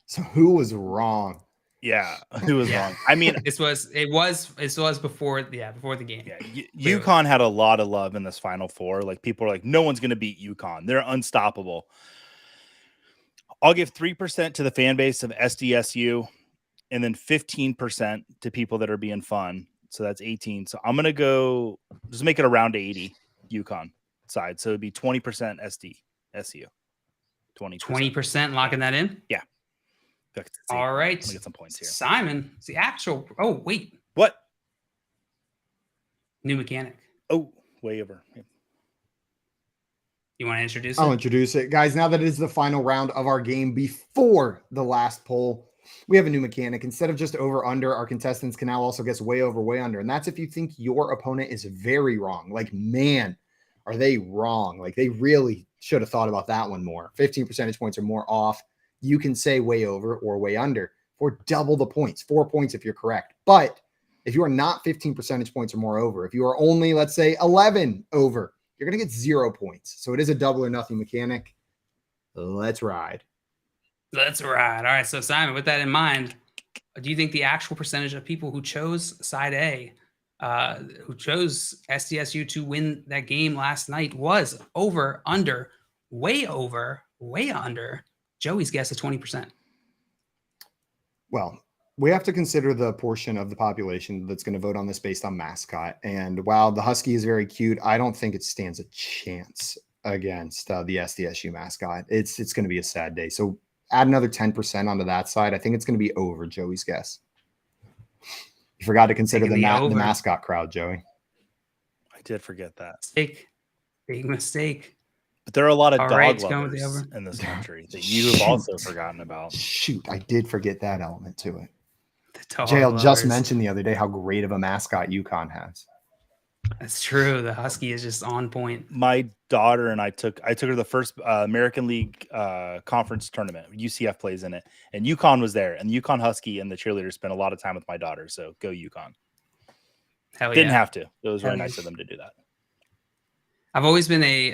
So who was wrong? Yeah, who was wrong? I mean, it was before the game. Yeah, UConn had a lot of love in this Final Four. Like people are like, no one's going to beat UConn. They're unstoppable. I'll give 3% to the fan base of SDSU, and then 15% to people that are being fun. So that's 18. So I'm gonna go just make it around 80 UConn side. So it'd be 20% SDSU. 20% locking that in. Yeah. All right. Let me get some points here. Simon, it's the actual. Oh wait. What? New mechanic. Oh, way over. Yeah. You want to introduce it? I'll introduce it. Guys, now that it is the final round of our game before the last poll, we have a new mechanic. Instead of just over under, our contestants can now also guess way over, way under. And that's if you think your opponent is very wrong. Like, man, are they wrong? Like, they really should have thought about that one more. 15 percentage points or more off. You can say way over or way under for double the points, 4 points if you're correct. But if you are not 15 percentage points or more over, if you are only, let's say, 11 over, you're going to get 0 points. So it is a double or nothing mechanic. Let's ride. Let's ride. All right. So, Simon, with that in mind, do you think the actual percentage of people who chose side A, who chose SDSU to win that game last night was over, under, way under? Joey's guess is 20%. Well, we have to consider the portion of the population that's going to vote on this based on mascot. And while the Husky is very cute, I don't think it stands a chance against the SDSU mascot. It's going to be a sad day. So add another 10% onto that side. I think it's going to be over Joey's guess. You forgot to consider the mascot crowd, Joey. I did forget that. Big mistake. But there are a lot of dog lovers in this country that you have also forgotten about. Shoot, I did forget that element to it. JL just mentioned the other day how great of a mascot UConn has. That's true. The Husky is just on point. My daughter and I took her to the first American League conference tournament. UCF plays in it, and UConn was there. And UConn Husky and the cheerleaders spent a lot of time with my daughter. So go UConn. Hell yeah. Didn't have to. It was really nice of them to do that. I've always been a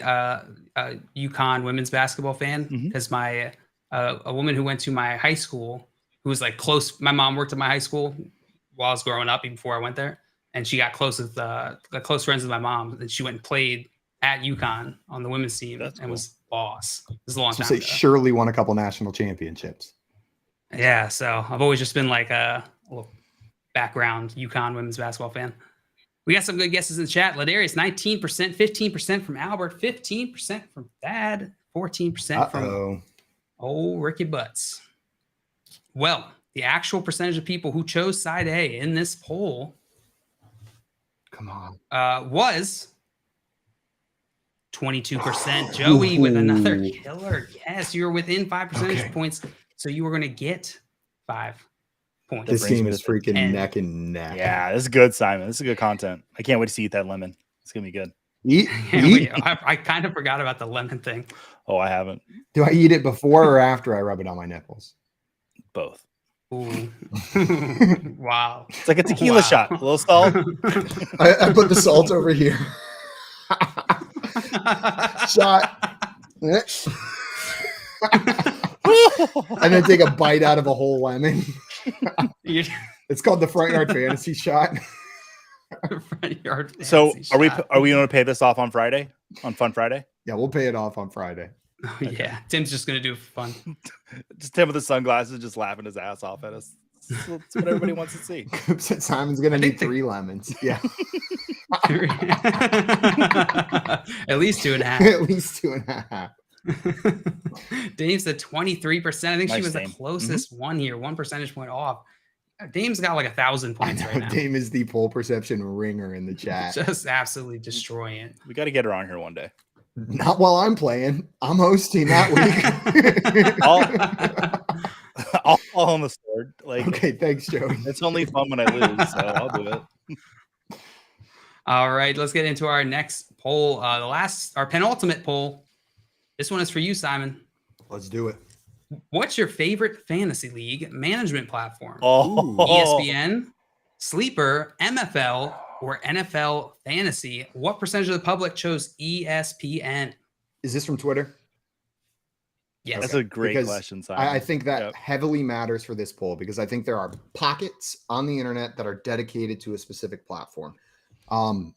UConn women's basketball fan because my a woman who went to my high school who was like close. My mom worked at my high school while I was growing up, even before I went there. And she got close with close friends with my mom. And she went and played at UConn on the women's team and was boss. It was a long time ago. Surely won a couple national championships. Yeah, so I've always just been like a little background UConn women's basketball fan. We got some good guesses in the chat. Ladarius, 19%, 15% from Albert, 15% from Thad, 14% from Ricky Butts. Well, the actual percentage of people who chose side A in this poll was 22%. Joey with another killer guess. You were within 5 percentage points, so you were going to get 5 points. This game is freaking neck and neck. Yeah, this is good, Simon. This is good content. I can't wait to see you eat that lemon. It's going to be good. I kind of forgot about the lemon thing. Oh, I haven't. Do I eat it before or after I rub it on my nipples? Both. Ooh. Wow. It's like a tequila shot. A little salt. I put the salt over here. Shot. And then take a bite out of a whole lemon. It's called the front yard fantasy shot. So are we going to pay this off on Friday? On Fun Friday? Yeah, we'll pay it off on Friday. Oh, yeah, Tim's just gonna do fun. Just Tim with the sunglasses, just laughing his ass off at us. That's what everybody wants to see. Simon's gonna need 3 lemons. Yeah. At least 2.5. At least 2.5. Dame said 23%. I think she Nice, was Dame. the closest one here, 1 percentage point off. Dame's got like 1,000 points right now. Dame is the poll perception ringer in the chat. Just absolutely destroying it. We got to get her on here one day. Not while I'm playing. I'm hosting that week. I'll fall on the sword. Like, okay, thanks, Joey. It's only fun when I lose, so I'll do it. All right, let's get into our next poll. Our penultimate poll. This one is for you, Simon. Let's do it. What's your favorite fantasy league management platform? Oh. ESPN, Sleeper, MFL, or NFL Fantasy? What percentage of the public chose ESPN? Is this from Twitter? Yes. That's a great question, Simon. I think that heavily matters for this poll because I think there are pockets on the internet that are dedicated to a specific platform. And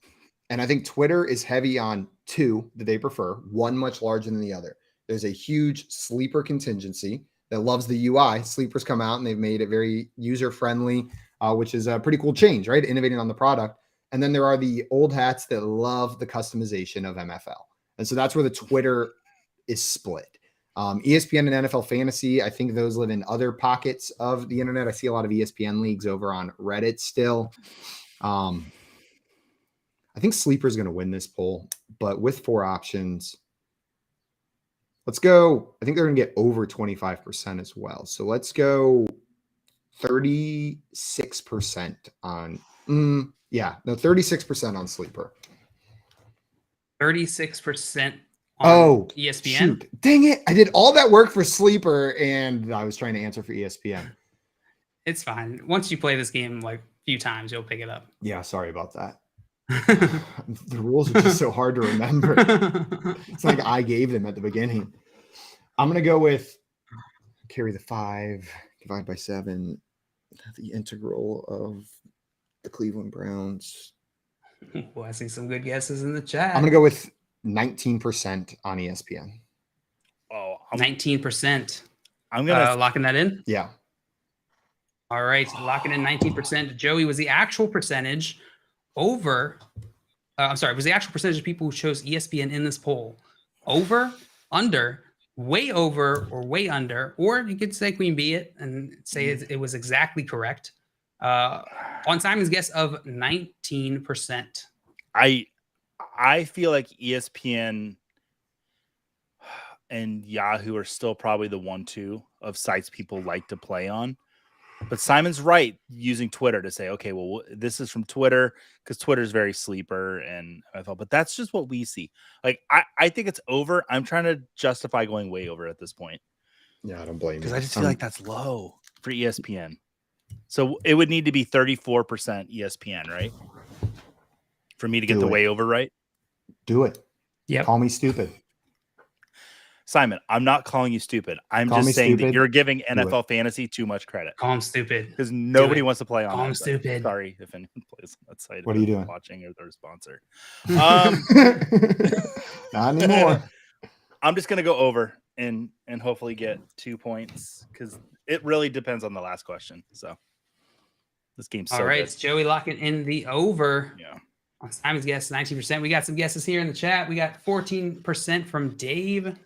I think Twitter is heavy on two that they prefer, one much larger than the other. There's a huge Sleeper contingency that loves the UI. Sleepers come out and they've made it very user-friendly, which is a pretty cool change, right? Innovating on the product. And then there are the old hats that love the customization of MFL. And so that's where the Twitter is split. ESPN and NFL Fantasy, I think those live in other pockets of the internet. I see a lot of ESPN leagues over on Reddit still. I think Sleeper is going to win this poll, but with 4 options, let's go. I think they're going to get over 25% as well. So let's go 36% on, 36% on Sleeper. 36% on ESPN. Shoot. Dang it. I did all that work for Sleeper and I was trying to answer for ESPN. It's fine. Once you play this game like a few times, you'll pick it up. Yeah, sorry about that. The rules are just so hard to remember. It's like I gave them at the beginning. I'm going to go with carry the 5, divide by 7, the integral of the Cleveland Browns. Well, I see some good guesses in the chat. I'm going to go with 19% on ESPN. Oh, 19%. I'm going to locking that in. Yeah. All right. Locking in 19%. Joey, was the actual percentage over? Was the actual percentage of people who chose ESPN in this poll over, under, way over, or way under? Or you could say Queen Bee it and say it was exactly correct. On Simon's guess of 19%. I feel like ESPN and Yahoo are still probably the 1-2 of sites people like to play on. But Simon's right using Twitter to say, okay, well, this is from Twitter because Twitter is very Sleeper and NFL, but that's just what we see. Like, I think it's over. I'm trying to justify going way over at this point. Yeah, I don't blame you. Because I just feel like that's low for ESPN. So it would need to be 34% ESPN, right? For me to get the way over right? Do it. Yeah. Call me stupid. Simon, I'm not calling you stupid. I'm just saying that you're giving NFL Fantasy too much credit. Call him stupid. Because nobody wants to play on Call him stupid. Sorry if anyone plays on that site. What are you doing? Watching or they're sponsored. Not anymore. I'm just going to go over and hopefully get 2 points because it really depends on the last question. So this game's so all right. good. It's Joey locking in the over. Yeah. On Simon's guess, 19%. We got some guesses here in the chat. We got 14% from Dave.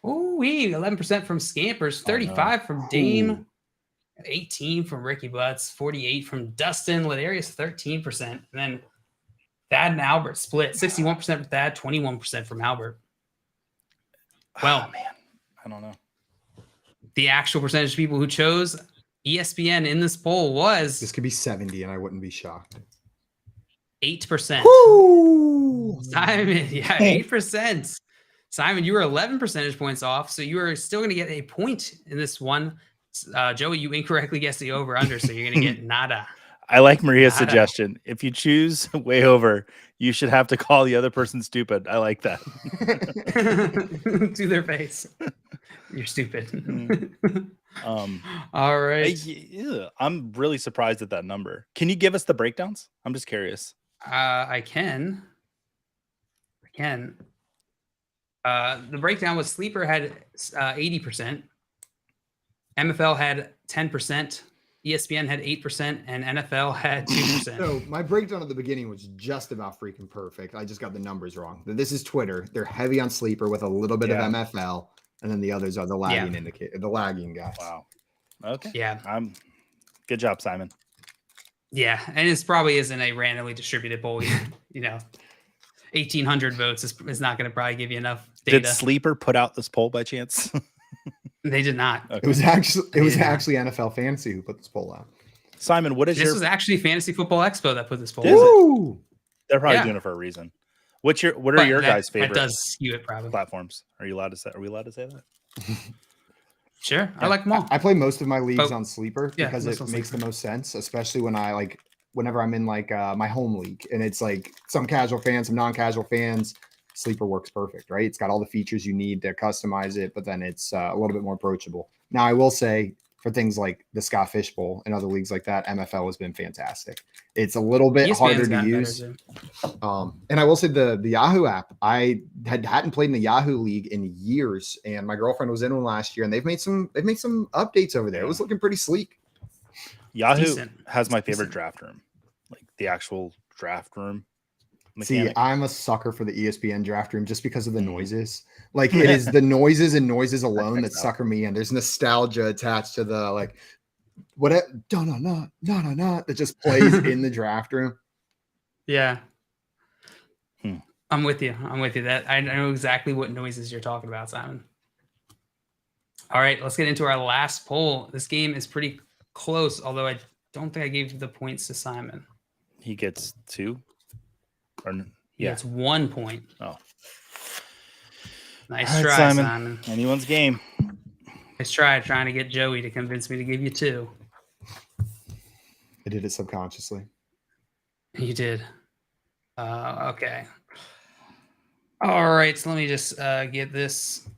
Ooh, 11% from Scampers, 35 from Dame, 18 from Ricky Butts, 48 from Dustin, Ladarius, 13%. And then Thad and Albert split 61% from Thad, 21% from Albert. Well, man, I don't know. The actual percentage of people who chose ESPN in this poll was this could be 70 and I wouldn't be shocked. 8%. Woo! Simon, 8%. Simon, you were 11 percentage points off, so you are still going to get a point in this one. Joey, you incorrectly guessed the over-under, so you're going to get nada. I like Maria's suggestion. If you choose way over, you should have to call the other person stupid. I like that. To their face. You're stupid. All right. I'm really surprised at that number. Can you give us the breakdowns? I'm just curious. I can. The breakdown was Sleeper had 80%. MFL had 10%. ESPN had 8%, and NFL had 2%. So my breakdown at the beginning was just about freaking perfect. I just got the numbers wrong. This is Twitter. They're heavy on sleeper with a little bit of MFL, and then the others are the lagging indicator, the lagging guys. Wow. Okay. Yeah. Good job, Simon. Yeah, and it probably isn't a randomly distributed poll. 1,800 votes is not going to probably give you enough data. Did Sleeper put out this poll by chance? They did not. Okay. It was actually NFL Fantasy who put this poll out. Simon, what is this was actually Fantasy Football Expo that put this poll out. They're probably doing it for a reason. What are your guys' favorite? That does skew it probably. Platforms. Are we allowed to say that? Sure. Yeah. I like them all. I play most of my leagues on sleeper because it makes the most sense, especially when whenever I'm in my home league and it's like some casual fans, some non-casual fans. Sleeper works perfect, right? It's got all the features you need to customize it, but then it's a little bit more approachable. Now, I will say for things like the Scott Fish Bowl and other leagues like that, MFL has been fantastic. It's a little bit harder to use. And I will say the Yahoo app, I hadn't played in the Yahoo league in years, and my girlfriend was in one last year, and they've made some updates over there. It was looking pretty sleek. Yahoo has my favorite draft room, like the actual draft room. Mechanic. See, I'm a sucker for the ESPN draft room just because of the noises. Like it is the noises and noises alone that sucker me in. There's nostalgia attached to the that just plays in the draft room. Yeah. I'm with you. That I know exactly what noises you're talking about, Simon. All right, let's get into our last poll. This game is pretty close, although I don't think I gave the points to Simon. He gets 2. Yeah, it's 1 point. Oh, nice try, Simon. Anyone's game. Nice try trying to get Joey to convince me to give you 2. I did it subconsciously. You did. Okay. All right, so let me just get this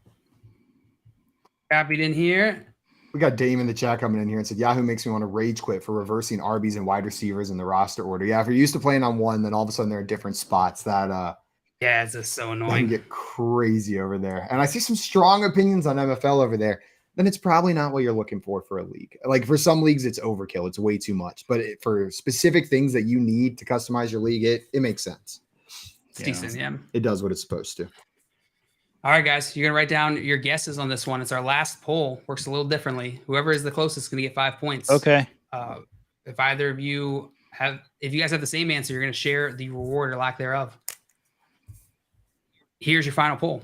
copied in here. We got Dame in the chat coming in here and said, Yahoo makes me want to rage quit for reversing RBs and wide receivers in the roster order. Yeah, if you're used to playing on one, then all of a sudden there are different spots that it's just so annoying. Can get crazy over there. And I see some strong opinions on MFL over there. Then it's probably not what you're looking for a league. Like for some leagues, it's overkill. It's way too much. But for specific things that you need to customize your league, it makes sense. It's decent, yeah. It does what it's supposed to. All right, guys, you're going to write down your guesses on this one. It's our last poll. Works a little differently. Whoever is the closest is going to get 5 points. Okay. If either of you if you guys have the same answer, you're going to share the reward or lack thereof. Here's your final poll.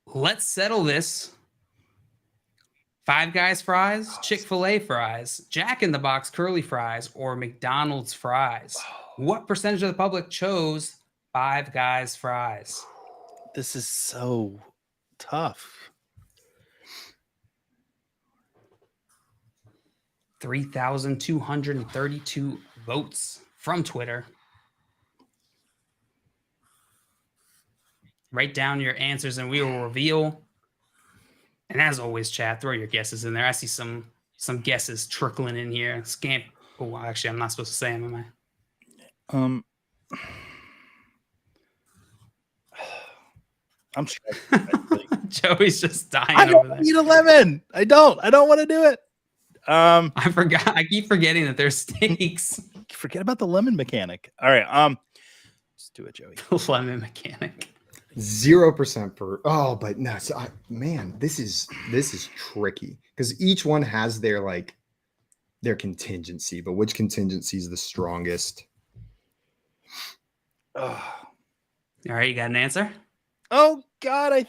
Let's settle this. Five Guys fries, Chick-fil-A fries, Jack in the Box curly fries, or McDonald's fries. What percentage of the public chose Five Guys fries? This is so tough. 3,232 votes from Twitter. Write down your answers and we will reveal. And as always, chat, throw your guesses in there. I see some guesses trickling in here. Scamp. Oh, actually, I'm not supposed to say them, am I? I'm sure. Joey's just dying. I don't need a lemon. I don't want to do it. I forgot. I keep forgetting that there's stakes. Forget about the lemon mechanic. All right. Let's do it, Joey. The lemon mechanic. 0% per. Oh, but no. So man, this is tricky because each one has their contingency, but which contingency is the strongest? All right, you got an answer? Oh God, I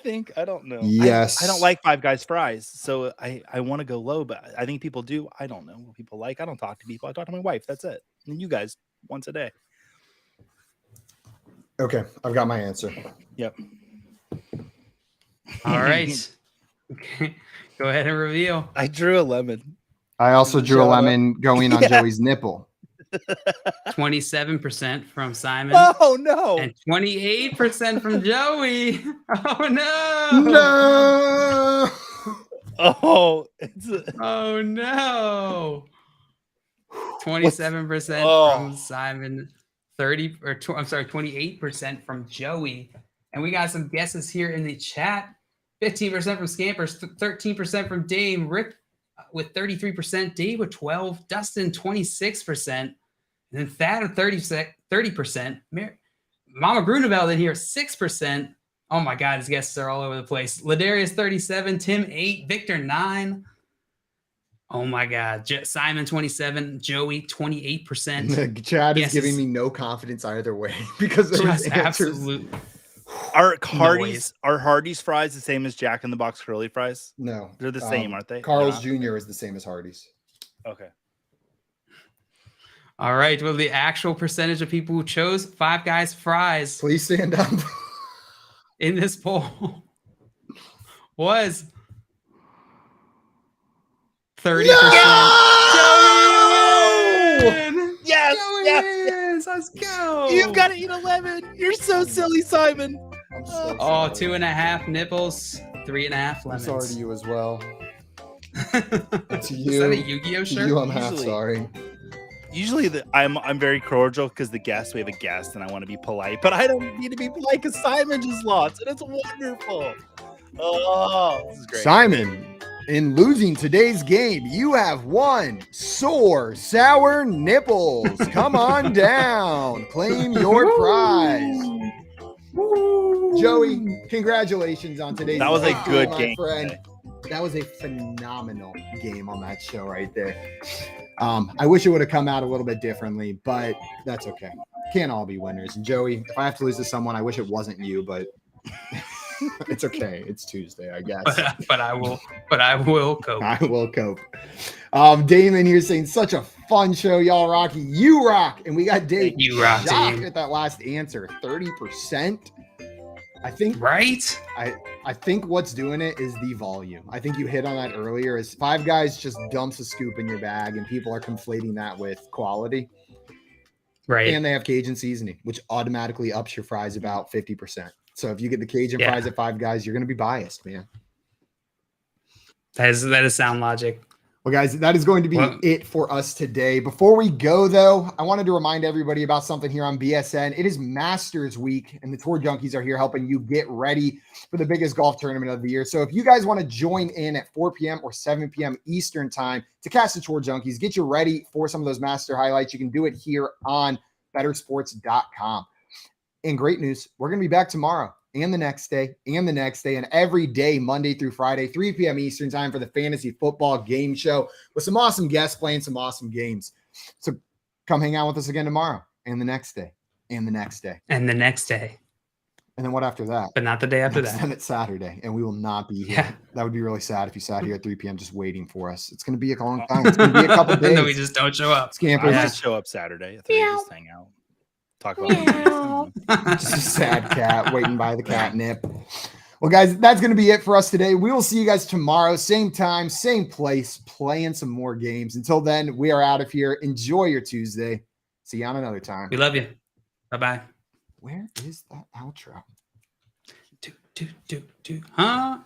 don't know. Yes. I don't like Five Guys fries, so I want to go low, but I think people do. I don't know what people like. I don't talk to people. I talk to my wife. That's it. And you guys once a day. Okay, I've got my answer. Yep. All right. Okay. Go ahead and reveal. I drew a lemon. I also drew a lemon going on Joey's nipple. 27% from Simon. Oh no. And 28% from Joey. Oh no. No. Oh no. 27% from Simon. 28% from Joey. And we got some guesses here in the chat. 15% from Scampers, 13% from Dame. Rick with 33%, Dave with 12%, Dustin 26%, and then Thad at 30%. Mama Grunewald in here 6%. Oh my God, his guesses are all over the place. Ladarius 37, Tim 8, Victor 9. Oh my God, Simon 27, Joey 28%. Chad is giving me no confidence either way because there was absolute. Are Hardee's fries the same as Jack in the Box curly fries? No, they're the same, aren't they? Carl's Jr. is the same as Hardee's. Okay. All right. Well, the actual percentage of people who chose Five Guys fries, please stand up, in this poll was 30%. No! Yes, let's go. You've got to eat 11. You're so silly, Simon. I'm so sorry. 2.5 nipples, 3.5 lemons. I'm sorry to you as well. To you, is that a Yu-Gi-Oh shirt? You, I'm half sorry. Usually I'm very cordial because we have a guest and I want to be polite, but I don't need to be polite because Simon just lost and it's wonderful. Oh, this is great. Simon, in losing today's game, you have one sore, sour nipples. Come on down. Claim your prize. Joey, congratulations on today's game. That was a good my game. Friend. That was a phenomenal game on that show right there. I wish it would have come out a little bit differently, but that's okay. Can't all be winners. And Joey, if I have to lose to someone, I wish it wasn't you, but it's okay. It's Tuesday, I guess. But I will cope. I will cope. Damon here saying such a fun show, y'all. Rocky, you rock. And we got Dave shocked at that last answer. 30%. I think right. I think what's doing it is the volume. I think you hit on that earlier. Is Five Guys just dumps a scoop in your bag, and people are conflating that with quality. Right. And they have Cajun seasoning, which automatically ups your fries about 50%. So if you get the Cajun fries at Five Guys, you're going to be biased, man. That is sound logic. Well, guys, that is going to be it for us today. Before we go, though, I wanted to remind everybody about something here on BSN. It is Masters Week, and the Tour Junkies are here helping you get ready for the biggest golf tournament of the year. So if you guys want to join in at 4 p.m. or 7 p.m. Eastern time to catch the Tour Junkies, get you ready for some of those master highlights, you can do it here on bettersports.com. And great news, we're going to be back tomorrow and the next day and the next day and every day, Monday through Friday, 3 p.m. Eastern time for the Fantasy Football Game Show with some awesome guests playing some awesome games. So come hang out with us again tomorrow and the next day and the next day. And the next day. And then what after that? But not the day after that. Then it's Saturday and we will not be here. Yeah. That would be really sad if you sat here at 3 p.m. just waiting for us. It's going to be a long time. It's going to be a couple of days. No, we just don't show up. I just show up Saturday. I think just hang out. Talk about just a sad cat waiting by the catnip. Well, guys, that's going to be it for us today. We will see you guys tomorrow, same time, same place, playing some more games. Until then, we are out of here. Enjoy your Tuesday. See you on another time. We love you. Bye-bye. Where is that outro? Huh?